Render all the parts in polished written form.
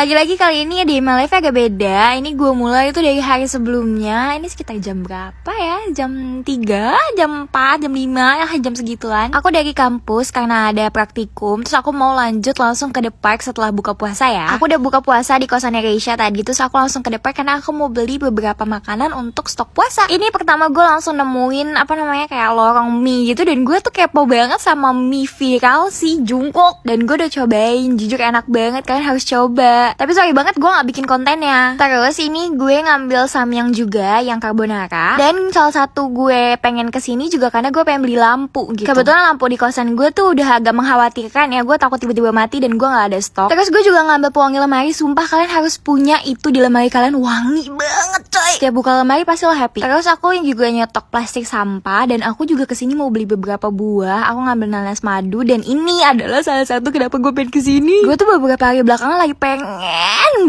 Lagi-lagi kali ini di live agak beda. Ini gue mulai itu dari hari sebelumnya. Ini sekitar jam berapa ya? Jam 3, jam 4, jam 5, ya jam segituan. Aku dari kampus karena ada praktikum. Terus aku mau lanjut langsung ke The Park setelah buka puasa ya. Aku udah buka puasa di kosannya Reisha tadi. Terus aku langsung ke The Park karena aku mau beli beberapa makanan untuk stok puasa. Ini pertama gue langsung nemuin kayak lorong mie gitu. Dan gue tuh kepo banget sama mie viral si Jungkook. Dan gue udah cobain, jujur enak banget, kalian harus coba. Tapi sorry banget gue gak bikin kontennya. Terus ini gue ngambil samyang juga yang carbonara. Dan salah satu gue pengen kesini juga karena gue pengen beli lampu gitu. Kebetulan lampu di kosan gue tuh udah agak mengkhawatirkan ya. Gue takut tiba-tiba mati dan gue gak ada stok. Terus gue juga ngambil pewangi lemari. Sumpah kalian harus punya itu di lemari kalian. Wangi banget coy. Setiap buka lemari pasti lo happy. Terus aku juga nyetok plastik sampah. Dan aku juga kesini mau beli beberapa buah. Aku ngambil nanas madu. Dan ini adalah salah satu kenapa gue pengen kesini. Gue tuh beberapa hari belakangan lagi pengen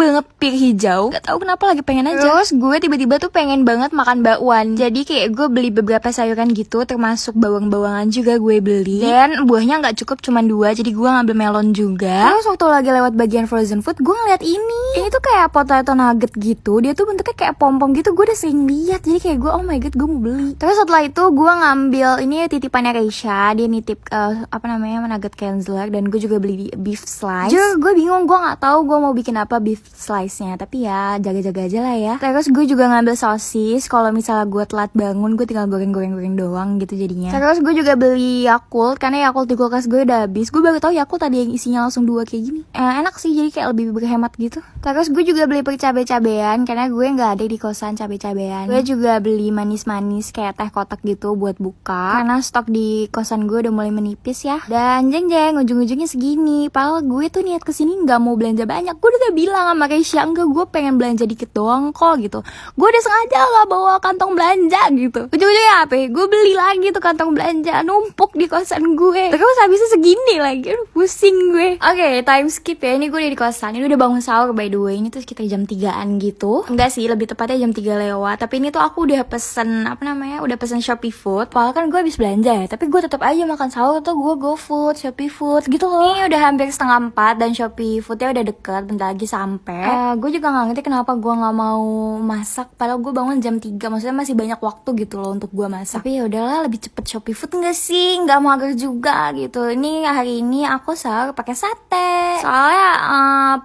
banget pir hijau. Gak tahu kenapa lagi pengen aja. Terus gue tiba-tiba tuh pengen banget makan bakwan. Jadi kayak gue beli beberapa sayuran gitu, termasuk bawang-bawangan juga gue beli. Dan buahnya gak cukup cuma 2, jadi gue ngambil melon juga. Terus waktu lagi lewat bagian frozen food, gue ngeliat ini tuh kayak potato nugget gitu. Dia tuh bentuknya kayak pom-pom gitu. Gue udah sering lihat. Jadi kayak gue, oh my god, gue mau beli. Terus setelah itu gue ngambil ini titipannya Reisha. Dia nitip nugget Kenzler. Dan gue juga beli beef slice. Jujur gue bingung, gue gak tahu gue mau bikin apa beef slice-nya. Tapi ya jaga-jaga aja lah ya. Terus gue juga ngambil sosis. Kalau misalnya gue telat bangun, gue tinggal goreng-goreng doang gitu jadinya. Terus gue juga beli Yakult. Karena Yakult di kulkas gue udah habis. Gue baru tahu Yakult tadi yang isinya langsung 2 kayak gini. Enak sih, jadi kayak lebih berhemat gitu. Terus gue juga beli cabai-cabean. Karena gue gak ada di kosan cabai-cabean. Gue juga beli manis-manis kayak teh kotak gitu buat buka. Karena stok di kosan gue udah mulai menipis ya. Dan jeng-jeng ujung-ujungnya segini. Padahal gue tuh niat kesini gak mau belanja banyak. Gue udah bilang sama Reisha, enggak, gue pengen belanja dikit doang kok gitu. Gue udah sengaja gak bawa kantong belanja gitu. Ujung-ujungnya apa? Gue beli lagi tuh kantong belanja, numpuk di kosan gue. Terus habisnya segini lagi, aduh pusing gue. Oke, time skip ya. Ini gue udah di kosan. Ini udah bangun sahur by the way. Ini tuh sekitar jam 3an gitu. Enggak sih, lebih tepatnya jam 3 lewat. Tapi ini tuh aku udah pesen udah pesen Shopee Food. Padahal kan gue habis belanja ya. Tapi gue tetap aja makan sahur tuh gue GoFood, Shopee Food gitu loh. Ini udah hampir 3:30 dan Shopee Foodnya udah deket, bentar lagi sampai. Gue juga nggak ngerti kenapa gue nggak mau masak. Padahal gue bangun jam 3, maksudnya masih banyak waktu gitu loh untuk gue masak. Tapi ya udahlah, lebih cepet Shopee Food nggak sih? Nggak mager juga gitu. Ini hari ini aku sahur pakai sate. Soalnya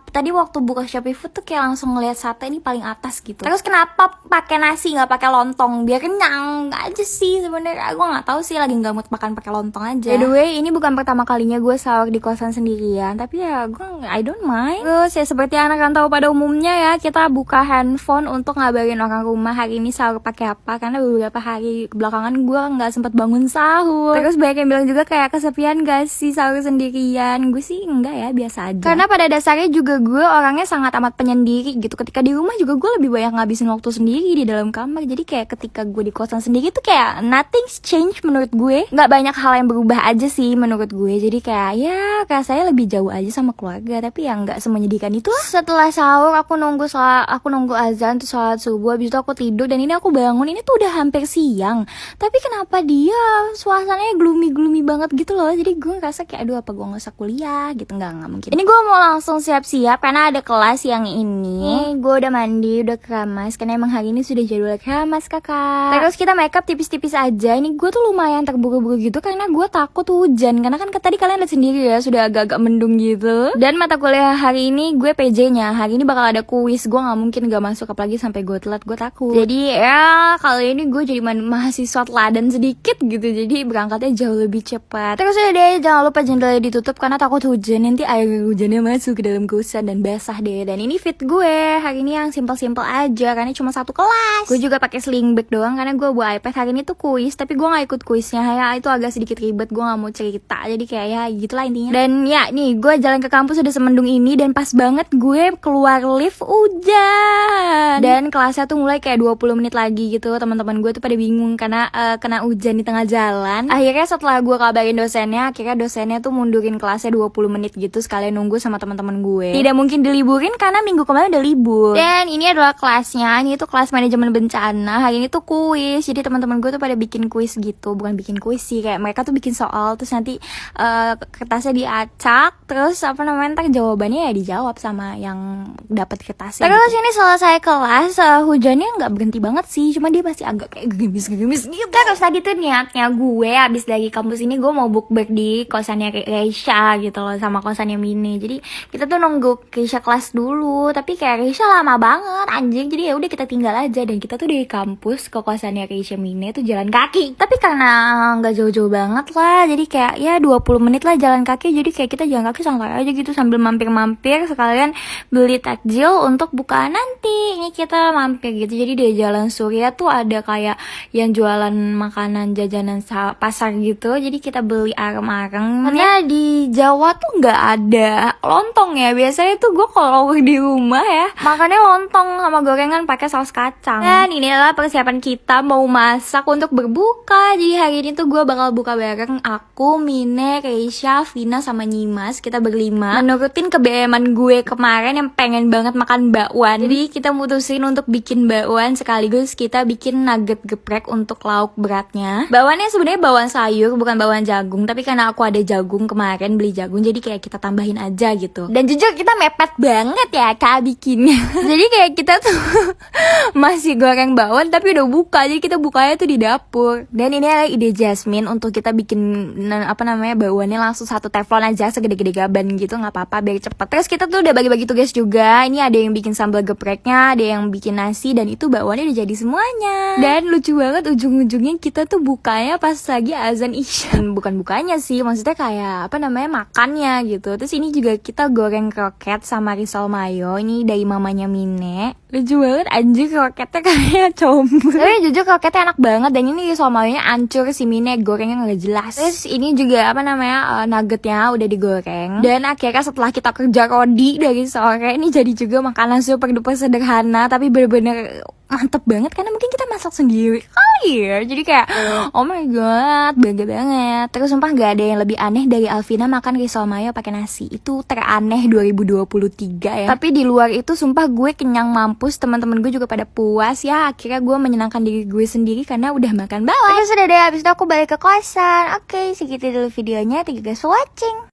tadi waktu buka Shopee Food tuh kayak langsung ngeliat sate ini paling atas gitu. Terus kenapa pakai nasi nggak pakai lontong? Biar kenyang aja sih sebenarnya. Gue nggak tahu sih, lagi nggak mood makan pakai lontong aja. By the way, ini bukan pertama kalinya gue sahur di kosan sendirian. Tapi ya I don't mind. Terus ya seperti anak rantau pada umumnya ya, kita buka handphone untuk ngabarin orang rumah hari ini sahur pakai apa. Karena beberapa hari belakangan gue nggak sempet bangun sahur. Terus banyak yang bilang juga kayak kesepian gak sih sahur sendirian. Gue sih enggak ya, biasa aja. Karena pada dasarnya juga gue orangnya sangat amat penyendiri gitu. Ketika di rumah juga gue lebih banyak ngabisin waktu sendiri di dalam kamar. Jadi kayak ketika gue di kosan sendiri tuh kayak nothing's change menurut gue. Nggak banyak hal yang berubah aja sih menurut gue. Jadi kayak ya saya lebih jauh aja sama keluarga. Tapi yang nggak semenyedihkan itu lah. Setelah sahur aku nunggu azan tuh sholat subuh. Habis itu aku tidur dan ini aku bangun. Ini tuh udah hampir siang. Tapi kenapa dia suasananya gloomy banget gitu loh. Jadi gue ngerasa kayak aduh apa gue nggak usah kuliah gitu. Nggak mungkin. Ini gue mau langsung siap-siap karena ada kelas yang ini. Gue udah mandi, udah keramas karena emang hari ini sudah jadwal keramas kakak. Terus kita makeup tipis-tipis aja. Ini gue tuh lumayan terburu-buru gitu karena gue takut hujan. Karena kan tadi kalian lihat sendiri ya, sudah agak-agak mendung gitu. Dan mata kuliah hari ini gue PJ-nya. Hari ini bakal ada kuis. Gue nggak mungkin nggak masuk apalagi sampai gue telat. Gue takut. Jadi ya kali ini gue jadi mahasiswa teladan sedikit gitu. Jadi berangkatnya jauh lebih cepat. Terus udah deh, jangan lupa jendelanya ditutup karena takut hujan. Nanti air hujannya masuk ke dalam kosan dan basah deh. Dan ini fit gue hari ini yang simple-simple aja karena cuma satu kelas. Gue juga pakai sling bag doang karena gue bawa iPad. Hari ini tuh kuis tapi gue nggak ikut kuisnya ya, itu agak sedikit ribet. Gue nggak mau cerita jadi kayak ya gitulah intinya. Dan ya nih gue jalan ke kampus udah semendung ini dan pas banget gue keluar lift hujan. Dan kelasnya tuh mulai kayak 20 menit lagi gitu. Teman-teman gue tuh pada bingung karena kena hujan di tengah jalan. Akhirnya setelah gue kabarin dosennya, akhirnya dosennya tuh mundurin kelasnya 20 menit gitu sekalian nunggu sama teman-teman gue. Tidak mungkin diliburin karena minggu kemarin udah libur. Dan ini adalah kelasnya. Ini tuh kelas manajemen bencana. Hari ini tuh kuis. Jadi teman-teman gue tuh pada bikin kuis gitu. Bukan bikin kuis sih, kayak mereka tuh bikin soal terus nanti kertasnya diacak, terus ntar jawabannya ya dijawab sama yang dapat kertasnya. Terus ini selesai kelas, hujannya nggak berhenti banget sih, cuma dia masih agak kayak gerimis gitu. Terus tadi tuh niatnya gue abis dari kampus ini gue mau bookback di kosannya Keisha gitu loh, sama kosannya Mine. Jadi kita tuh nunggu Keisha kelas dulu, tapi kayak Keisha lama banget anjing. Jadi ya udah kita tinggal aja, dan kita tuh dari kampus ke kosannya Keisha Mine tuh jalan kaki. Tapi karena nggak jauh-jauh banget lah, jadi kayak ya 20 menit lah jalan kaki. Jadi kayak kita jalan kaki santai aja gitu sambil mampir-mampir, sekalian beli takjil untuk bukaan nanti. Ini kita mampir gitu. Jadi di Jalan Surya tuh ada kayak yang jualan makanan jajanan pasar gitu. Jadi kita beli arem-arem. Karena di Jawa tuh nggak ada lontong ya. Biasanya tuh gue kalau di rumah ya makannya lontong sama gorengan pakai saus kacang. Dan ini adalah persiapan kita mau masak untuk berbuka. Jadi hari ini tuh gue bakal buka bareng aku, Mine, Keisha, Vina, sama Nyimas. Kita berlima menurutin kebeeman gue kemarin yang pengen banget makan bakwan. Jadi kita mutusin untuk bikin bakwan sekaligus kita bikin nugget geprek untuk lauk beratnya. Bakwannya sebenarnya bakwan sayur, bukan bakwan jagung, tapi karena aku ada jagung kemarin, beli jagung, jadi kayak kita tambahin aja gitu. Dan jujur kita mepet banget ya kak bikinnya. Jadi kayak kita tuh masih goreng bakwan tapi udah buka, jadi kita bukanya tuh di dapur. Dan ini adalah ide Jasmine untuk kita bikin bakwannya langsung satu teflon aja segede-gede gaban gitu, nggak apa-apa biar cepet. Terus kita tuh udah bagi-bagi tugas juga. Ini ada yang bikin sambal gepreknya, ada yang bikin nasi, dan itu bakwannya udah jadi semuanya. Dan lucu banget ujung-ujungnya kita tuh bukanya pas lagi azan isya. Bukan bukanya sih, maksudnya kayak makannya gitu. Terus ini juga kita goreng kroket sama risol mayo. Ini dari mamanya Mine. Lucu banget anjir, kroketnya kayak combro. Tapi jujur kroketnya enak banget. Dan ini risol mayonya hancur, si Mine gorengnya nggak jelas. Terus ini juga nuggetnya udah digoreng. Dan akhirnya setelah kita kerja rodi dari sore, ini jadi juga makanan super duper sederhana tapi bener-bener mantep banget karena mungkin kita masak sendiri kali ya. Jadi kayak oh my god, bangga banget. Terus sumpah gak ada yang lebih aneh dari Alvina makan risol mayo pakai nasi. Itu teraneh 2023 ya. Tapi di luar itu sumpah gue kenyang mampus, teman-teman gue juga pada puas ya. Akhirnya gue menyenangkan diri gue sendiri karena udah makan bawang. Terus udah deh, habis itu aku balik ke kosan. Oke, segitu dulu videonya. Thank you guys for watching.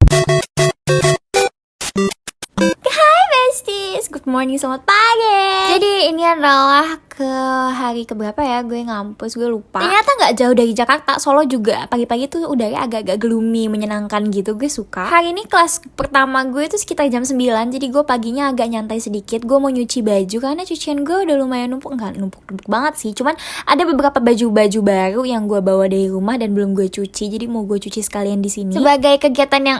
Hai besties, good morning, selamat pagi. Jadi ini adalah ke hari keberapa ya gue ngampus, gue lupa. Ternyata gak jauh dari Jakarta, Solo juga. Pagi-pagi tuh udaranya agak-agak gloomy, menyenangkan gitu, gue suka. Hari ini kelas pertama gue tuh sekitar jam 9, jadi gue paginya agak nyantai sedikit. Gue mau nyuci baju karena cucian gue udah lumayan numpuk. Enggak numpuk-numpuk banget sih, cuman ada beberapa baju-baju baru yang gue bawa dari rumah dan belum gue cuci. Jadi mau gue cuci sekalian di sini sebagai kegiatan yang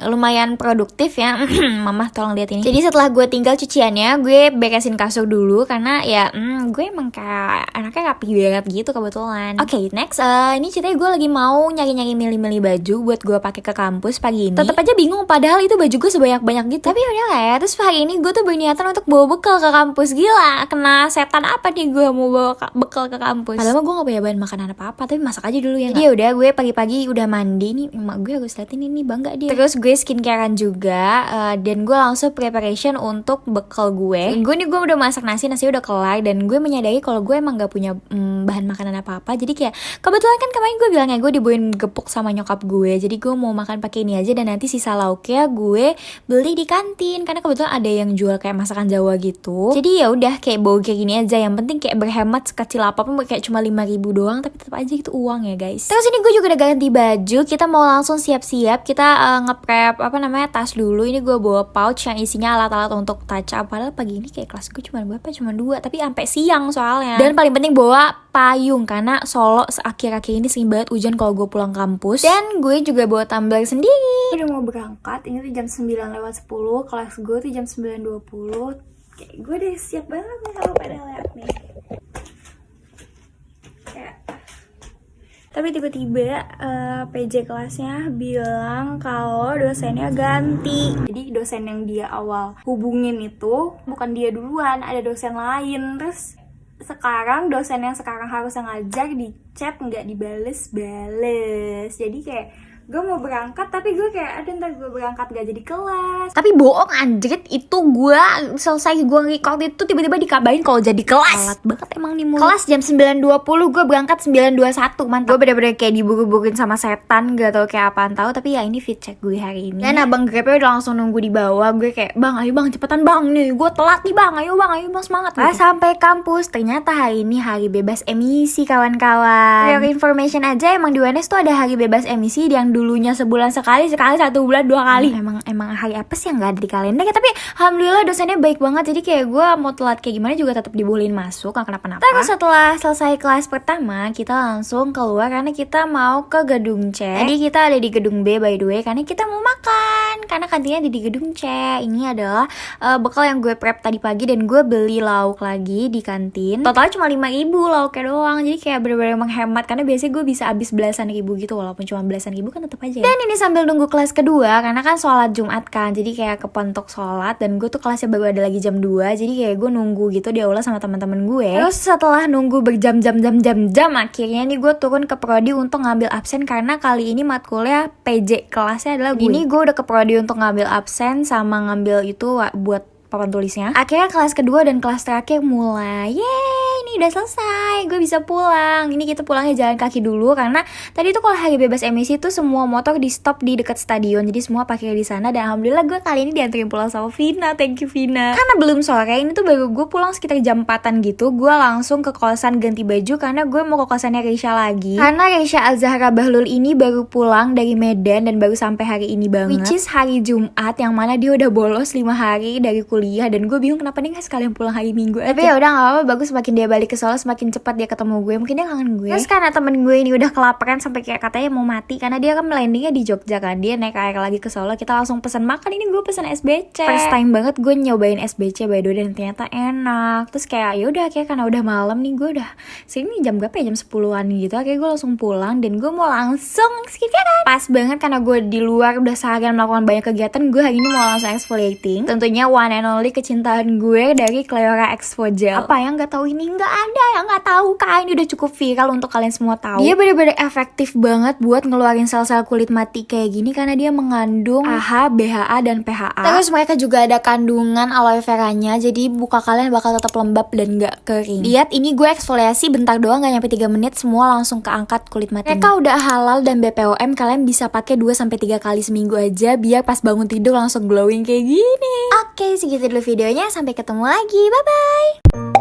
lumayan produktif ya. Mama tolong lihat ini. Jadi setelah gue tinggal cuciannya, gue beresin kasur dulu karena ya gue emang kayak anaknya rapi banget gitu kebetulan. Oke, next ini ceritanya gue lagi mau nyari-nyari milih-milih baju buat gue pakai ke kampus pagi ini. Tetap aja bingung padahal itu baju gue sebanyak-banyak gitu. Tapi udah lah ya. Terus hari ini gue tuh berniatan untuk bawa bekal ke kampus. Gila, kena setan apa nih gue mau bawa bekal ke kampus. Padahal gue gak punya bahan makanan apa-apa, tapi masak aja dulu ya. Jadi udah gue pagi-pagi udah mandi nih. Emak gue harus liatin ini bangga dia. Terus gue skincarean juga dan gue langsung preparation untuk bekal gue. Gue udah masak nasi udah kelar, dan gue menyadari kalau gue emang gak punya bahan makanan apa-apa. Jadi kayak kebetulan kan kemarin gue bilang ya gue dibawain gepuk sama nyokap gue. Jadi gue mau makan pakai ini aja, dan nanti sisa lauknya gue beli di kantin karena kebetulan ada yang jual kayak masakan Jawa gitu. Jadi ya udah kayak bawa kayak gini aja. Yang penting kayak berhemat sekecil apapun, kayak cuma 5.000 doang, tapi tetap aja itu uang ya guys. Terus ini gue juga udah ganti baju. Kita mau langsung siap-siap. Kita nge-prep tas dulu. Ini gue bawa pouch yang isinya alat-alat untuk touch up. Padahal pagi ini kayak kelas gue cuma 2, tapi sampai siang soalnya. Dan paling penting bawa payung karena Solo akhir-akhir ini sering banget hujan kalau gue pulang kampus. Dan gue juga bawa tumbler sendiri. Udah mau berangkat, ini tuh jam 9:10, kelas gue tuh jam 9:20. Kayak gue udah siap banget nih kalau pada lihat nih. Kayak tapi tiba-tiba PJ kelasnya bilang kalau dosennya ganti. Jadi dosen yang dia awal hubungin itu bukan dia duluan, ada dosen lain. Terus sekarang dosen yang sekarang harusnya ngajar di chat nggak dibales. Jadi kayak gue mau berangkat tapi gue kayak ada ntar gue berangkat gak jadi kelas. Tapi bohong anjrit, itu gue selesai gue record itu tiba-tiba dikabarin kalau jadi kelas. Alat banget emang nih mulut. Kelas jam 9.20, gue berangkat 9.21. Mantap. Gue bener-bener kayak diburu-buruin sama setan, gak tau kayak apaan tahu. Tapi ya ini fit check gue hari ini. Dan abang Grabnya udah langsung nunggu di bawah. Gue kayak, bang ayo bang cepetan bang nih, gue telat nih bang, ayo bang semangat. Pas sampai kampus ternyata hari ini hari bebas emisi kawan-kawan. For information aja, emang di UNS tuh ada hari bebas emisi yang dulunya sebulan sekali 1 bulan 2 kali. Emang hari apa sih yang nggak ada di kalender ya? Tapi alhamdulillah dosennya baik banget, jadi kayak gue mau telat kayak gimana juga tetap dibolehin masuk, nggak kenapa-napa. Terus setelah selesai kelas pertama kita langsung keluar karena kita mau ke gedung C. Jadi kita ada di gedung B by the way karena kita mau makan karena kantinnya ada di gedung C. Ini adalah bekal yang gue prep tadi pagi dan gue beli lauk lagi di kantin. Totalnya cuma 5.000 lauknya doang, jadi kayak bener-bener menghemat karena biasanya gue bisa habis belasan ribu gitu, walaupun cuma belasan ribu kan tetap aja ya. Dan ini sambil nunggu kelas kedua karena kan sholat Jumat kan, jadi kayak kepentok sholat dan gue tuh kelasnya baru ada lagi jam 2, jadi kayak gue nunggu gitu di aula sama teman-teman gue. Terus setelah nunggu berjam-jam akhirnya nih gue turun ke prodi untuk ngambil absen karena kali ini matkulnya PJ kelasnya adalah gue. Ini gue udah ke prodi untuk ngambil absen sama ngambil itu buat papan tulisnya. Akhirnya kelas kedua dan kelas terakhir mulai. Yeay, ini udah selesai. Gue bisa pulang. Ini kita pulangnya jalan kaki dulu karena tadi tuh kalau hari bebas emisi tuh semua motor di stop di dekat stadion. Jadi semua parkir di sana dan alhamdulillah gue kali ini dianterin pulang sama Vina. Thank you Vina. Karena belum sore, ini tuh baru gue pulang sekitar jam 4-an gitu. Gue langsung ke kosan ganti baju karena gue mau ke kosannya Reisha lagi. Karena Reisha Azhara Bahlul ini baru pulang dari Medan dan baru sampai hari ini banget. Which is hari Jumat yang mana dia udah bolos 5 hari dari kuliah. Dan gue bingung kenapa dia gak sekalian pulang hari Minggu aja. Tapi ya udah gak apa-apa, bagus semakin dia balik ke Solo semakin cepat dia ketemu gue, mungkin dia kangen gue. Terus karena temen gue ini udah kelaparan sampai kayak katanya mau mati karena dia kan landingnya di Jogja kan, dia naik KRL lagi ke Solo, kita langsung pesen makan. Ini gue pesen SBC, first time banget gue nyobain SBC by the way dan ternyata enak. Terus kayak ya udah kayak karena udah malam nih, gue udah sini jam berapa ya, jam 10-an gitu, kayak gue langsung pulang dan gue mau langsung skincare. Pas banget karena gue di luar udah seharian melakukan banyak kegiatan, gue hari ini mau langsung exfoliating. Tentunya one and only kecintaan gue dari Cleora Exfo Gel. Apa yang nggak tahu ini? Nggak ada yang nggak tahu kan, ini udah cukup viral untuk kalian semua tahu. Dia bener-bener efektif banget buat ngeluarin sel-sel kulit mati kayak gini karena dia mengandung AHA, BHA, dan PHA. Terus mereka juga ada kandungan aloe veranya, jadi muka kalian bakal tetap lembab dan nggak kering. Lihat ini gue eksfoliasi bentar doang, nggak nyampe 3 menit semua langsung keangkat kulit mati. Mereka udah halal dan BPOM, kalian bisa pakai 2-3 kali seminggu aja biar pas bangun tidur langsung glowing kayak gini. Oke, segitu dulu videonya, sampai ketemu lagi, bye bye.